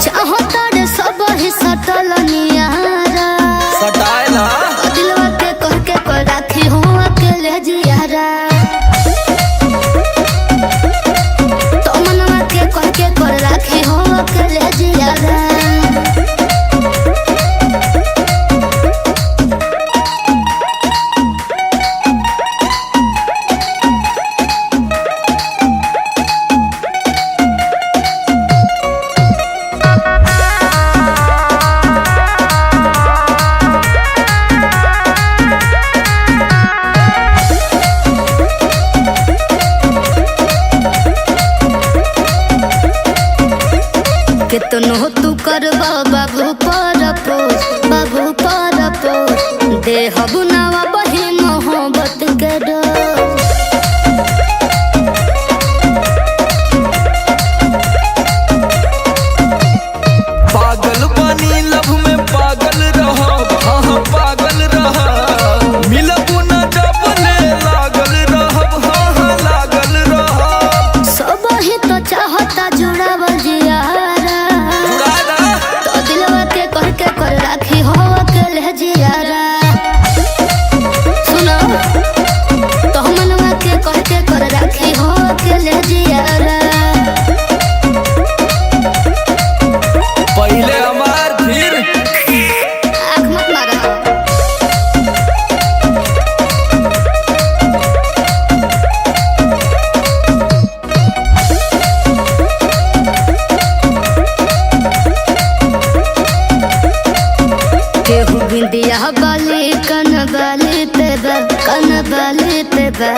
चाहो तारे सब ही सटल नियारा सटाएला दिलवा के कह के को राखी हूँ अकेले जियारा तो मनवा के कह के को राखी हूँ अकेले जियारा कितनो तू करबा बाबू पर देहबु नवा बही मोहब्बत के डोर पागल बनी लव में पागल रहा हाँ पागल रहा मिलबू न जबले लागल रहब हाँ लागल रहब सब ही तो चाहता जुड़ाव जियारा तो दिलवा के कह के कर राखी हो अकेले जियारा सुनो तो मनवा के कह के कर राखी हो अकेले जियारा पहले हमार फिर आँख मत मारा केहू बिंदिया बाली कन बाली पे बा